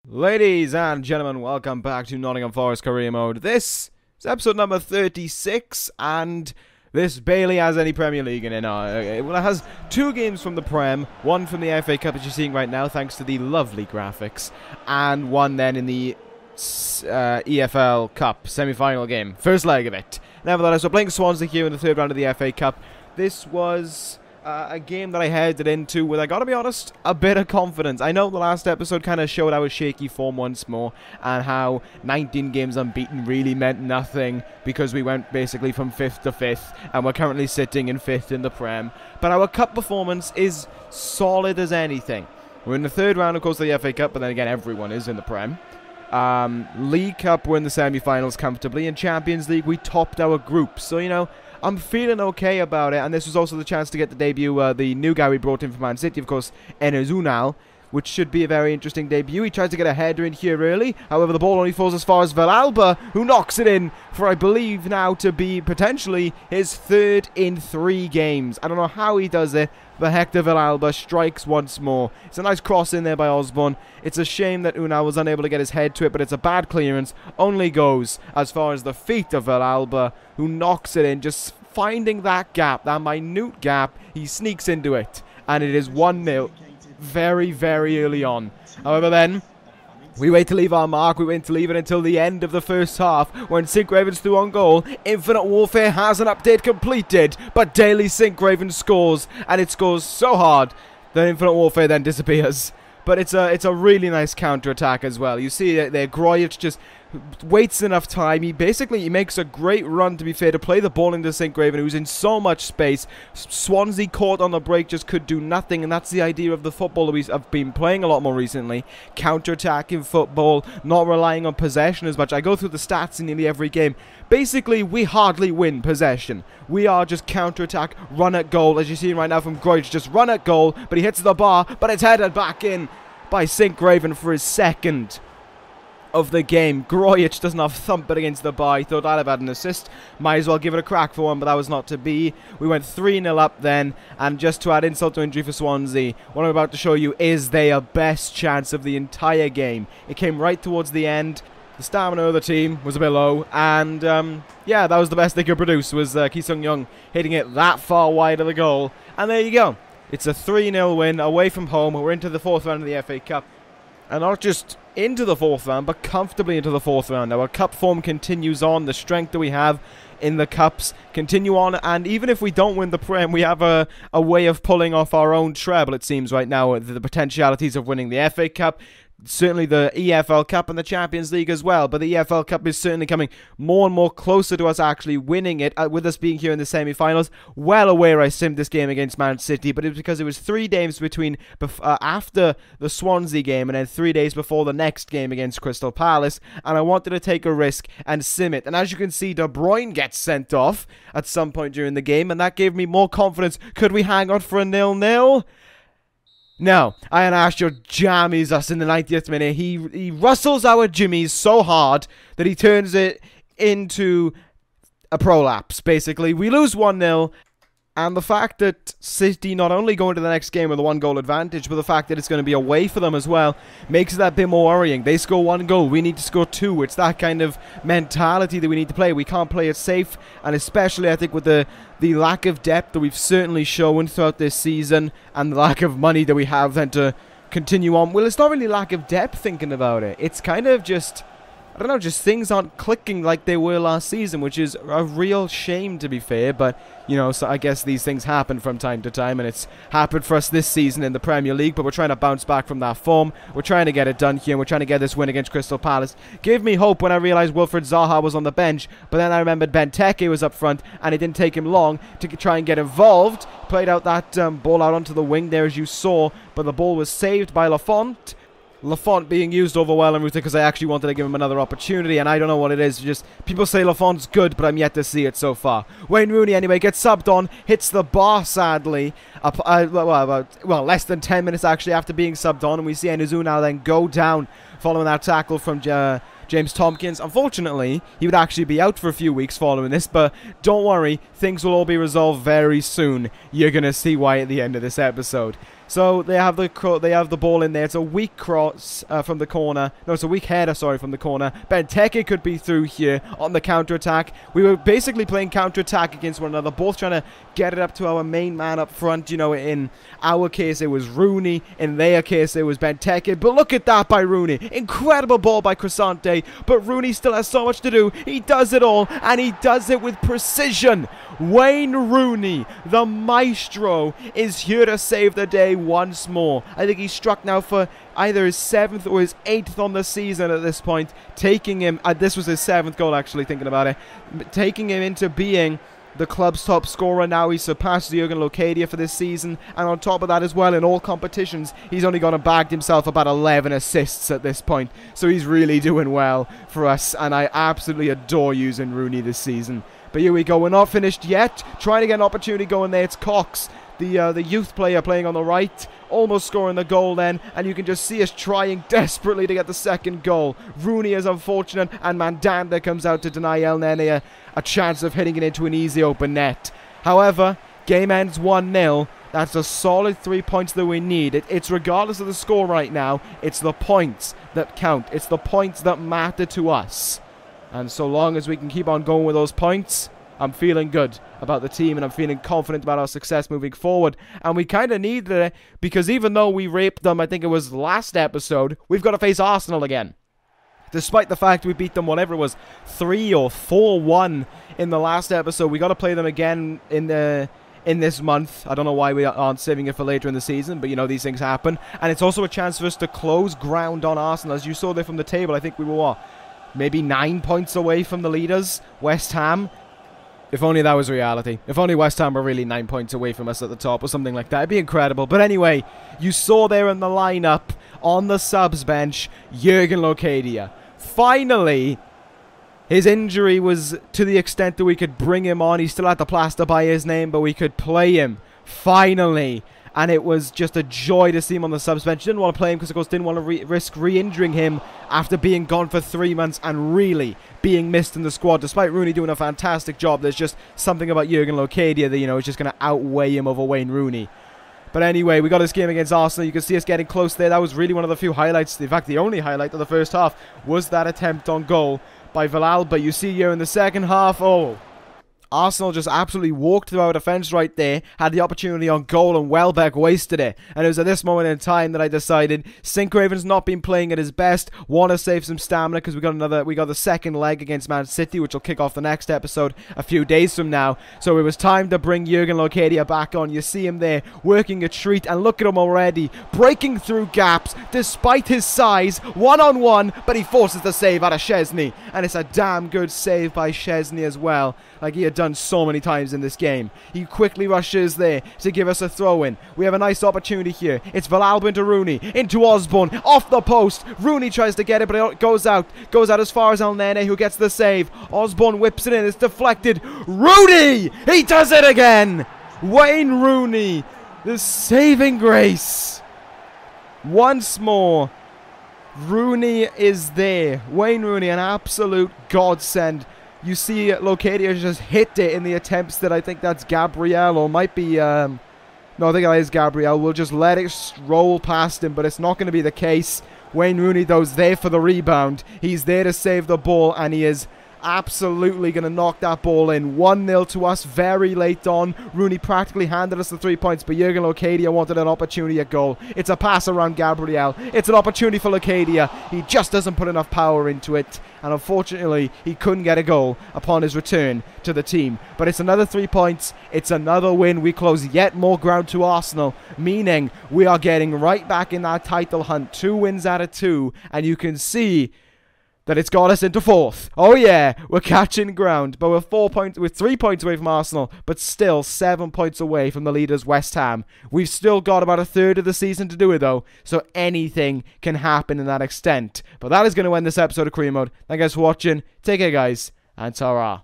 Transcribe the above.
Ladies and gentlemen, welcome back to Nottingham Forest Career Mode. This is episode number 36, and this barely has any Premier League in it. Well, it has two games from the Prem, one from the FA Cup, as you're seeing right now, thanks to the lovely graphics, and one then in the EFL Cup semi-final game, first leg of it. Nevertheless, we're playing Swansea here in the third round of the FA Cup. This was a game that I headed into with, I gotta be honest, a bit of confidence. I know the last episode kind of showed our shaky form once more, and how 19 games unbeaten really meant nothing, because we went basically from 5th to 5th, and we're currently sitting in 5th in the Prem. But our Cup performance is solid as anything. We're in the third round, of course, of the FA Cup, but then again, everyone is in the Prem. League Cup, we're in the semi-finals comfortably, and Champions League, we topped our group. So, you know, I'm feeling okay about it, and this was also the chance to get the debut, the new guy we brought in from Man City, of course, Unal, which should be a very interesting debut. He tries to get a header in here early, however the ball only falls as far as Villalba, who knocks it in for, I believe, now to be potentially his third in 3 games. I don't know how he does it, but Hector Villalba strikes once more. It's a nice cross in there by Osborne. It's a shame that Unal was unable to get his head to it, but it's a bad clearance. Only goes as far as the feet of Villalba, who knocks it in, just finding that gap, that minute gap. He sneaks into it, and it is 1-0 very, very early on. However, then we wait to leave our mark. We wait to leave it until the end of the first half, when Sincraven's through on goal. Infinite Warfare has an update completed, but Daily Sincraven scores, and it scores so hard that Infinite Warfare then disappears. But it's a really nice counter-attack as well. You see it there, Grojic just waits enough time. He makes a great run, to be fair, to play the ball into Sincraven, who's in so much space. Swansea caught on the break, just could do nothing, and that's the idea of the football that we've been playing a lot more recently. Counter-attacking football, not relying on possession as much. I go through the stats in nearly every game. Basically, we hardly win possession. We are just counter-attack, run at goal, as you see right now from Grojic, just run at goal, but he hits the bar, but it's headed back in by Sincraven for his second of the game. Grojic doesn't have thump it against the bar. He thought I'd have had an assist. Might as well give it a crack for one, but that was not to be. We went 3-0 up then, and just to add insult to injury for Swansea, what I'm about to show you is their best chance of the entire game. It came right towards the end. The stamina of the team was a bit low, and yeah, that was the best they could produce, was Ki Sung-young hitting it that far wide of the goal. And there you go. It's a 3-0 win away from home. We're into the 4th round of the FA Cup. And not just into the 4th round, but comfortably into the 4th round. Our cup form continues on. The strength that we have in the cups continue on. And even if we don't win the Prem, we have a way of pulling off our own treble, it seems, right now. The potentialities of winning the FA Cup, certainly the EFL Cup and the Champions League as well. But the EFL Cup is certainly coming more and more closer to us actually winning it, with us being here in the semi-finals. Well aware I simmed this game against Man City, but it was because it was 3 days between after the Swansea game and then 3 days before the next game against Crystal Palace, and I wanted to take a risk and sim it. And as you can see, De Bruyne gets sent off at some point during the game, and that gave me more confidence. Could we hang on for a 0-0? No, Ian Ashur jammies us in the 90th minute. He rustles our jimmies so hard that he turns it into a prolapse, basically. We lose 1-0, and the fact that City not only go into the next game with a 1-goal advantage, but the fact that it's going to be away for them as well, makes that a bit more worrying. They score 1 goal, we need to score 2. It's that kind of mentality that we need to play. We can't play it safe, and especially, I think, with the lack of depth that we've certainly shown throughout this season, and the lack of money that we have then to continue on. Well, it's not really lack of depth thinking about it. It's kind of just, I don't know, just things aren't clicking like they were last season, which is a real shame, to be fair. But, you know, so I guess these things happen from time to time, and it's happened for us this season in the Premier League, but we're trying to bounce back from that form. We're trying to get it done here, and we're trying to get this win against Crystal Palace. Gave me hope when I realised Wilfred Zaha was on the bench, but then I remembered Benteke was up front, and it didn't take him long to try and get involved. Played out that ball out onto the wing there, as you saw, but the ball was saved by Lafont. Lafont being used over well and because I actually wanted to give him another opportunity, and I don't know what it is. Just people say Lafont's good, but I'm yet to see it so far. Wayne Rooney anyway gets subbed on, hits the bar sadly. Well, less than 10 minutes actually after being subbed on, and we see Unal then go down following that tackle from James Tompkins. Unfortunately, he would actually be out for a few weeks following this, but don't worry, things will all be resolved very soon. You're gonna see why at the end of this episode. So they have the ball in there. It's a weak cross from the corner. No, it's a weak header, sorry, from the corner. Benteke could be through here on the counter-attack. We were basically playing counter-attack against one another, both trying to get it up to our main man up front. You know, in our case, it was Rooney. In their case, it was Benteke. But look at that by Rooney. Incredible ball by Crescente. But Rooney still has so much to do. He does it all, and he does it with precision. Wayne Rooney, the maestro, is here to save the day once more. I think he's struck now for either his 7th or his 8th on the season at this point, taking him, this was his 7th goal actually, thinking about it, taking him into being the club's top scorer. Now he surpassed Jurgen Locadia for this season, and on top of that as well, in all competitions, he's only gone and bagged himself about 11 assists at this point, so he's really doing well for us, and I absolutely adore using Rooney this season. But here we go, we're not finished yet, trying to get an opportunity going there. It's Cox, the youth player playing on the right, almost scoring the goal then, and you can just see us trying desperately to get the second goal. Rooney is unfortunate, and Mandanda comes out to deny El Nene a chance of hitting it into an easy open net. However, game ends 1-0. That's a solid 3 points that we need. It's regardless of the score right now, it's the points that count. It's the points that matter to us. And so long as we can keep on going with those points, I'm feeling good about the team, and I'm feeling confident about our success moving forward. And we kind of needed it, because even though we raped them, I think it was last episode, we've got to face Arsenal again. Despite the fact we beat them, whatever it was, 3 or 4-1 in the last episode, we got to play them again in this month. I don't know why we aren't saving it for later in the season, but you know, these things happen. And it's also a chance for us to close ground on Arsenal. As you saw there from the table, I think we were, what, maybe 9 points away from the leaders, West Ham. If only that was reality. If only West Ham were really 9 points away from us at the top or something like that. It'd be incredible. But anyway, you saw there in the lineup, on the subs bench, Jurgen Locadia. Finally, his injury was to the extent that we could bring him on. He still had the plaster by his name, but we could play him. Finally. And it was just a joy to see him on the subs bench. Didn't want to play him because, of course, didn't want to risk re-injuring him after being gone for 3 months and really being missed in the squad. Despite Rooney doing a fantastic job, there's just something about Jurgen Locadia that, you know, is just going to outweigh him over Wayne Rooney. But anyway, we got this game against Arsenal. You can see us getting close there. That was really one of the few highlights. In fact, the only highlight of the first half was that attempt on goal by Villalba. But you see here in the second half, Arsenal just absolutely walked through our defence right there, had the opportunity on goal, and Welbeck wasted it. And it was at this moment in time that I decided Sincraven's not been playing at his best, want to save some stamina because we got the second leg against Man City, which will kick off the next episode a few days from now. So it was time to bring Jurgen Locadia back on. You see him there working a treat, and look at him already, breaking through gaps despite his size, one-on-one, but he forces the save out of Szczesny, and it's a damn good save by Szczesny as well, like he had done so many times in this game. He quickly rushes there to give us a throw-in. We have a nice opportunity here. It's Villalba into Rooney, into Osborne, off the post. Rooney tries to get it, but it goes out as far as El Nene, who gets the save. Osborne whips it in, it's deflected. Rooney! He does it again! Wayne Rooney, the saving grace. Once more, Rooney is there. Wayne Rooney, an absolute godsend. You see Locadia just hit it in the attempts that I think that's Gabriel, or might be, no, I think that is Gabriel. We'll just let it roll past him, but it's not going to be the case. Wayne Rooney, though, is there for the rebound. He's there to save the ball, and he is absolutely going to knock that ball in. 1-0 to us very late on. Rooney practically handed us the 3 points, but Jurgen Locadia wanted an opportunity at goal. It's a pass around Gabriel. It's an opportunity for Locadia. He just doesn't put enough power into it, and unfortunately, he couldn't get a goal upon his return to the team. But it's another 3 points. It's another win. We close yet more ground to Arsenal, meaning we are getting right back in that title hunt. 2 wins out of 2, and you can see that it's got us into 4th. Oh yeah, we're catching ground, but we're 3 points away from Arsenal, but still 7 points away from the leaders West Ham. We've still got about a third of the season to do it though, so anything can happen in that extent. But that is going to end this episode of Career Mode. Thank you guys for watching. Take care guys, and ta-ra.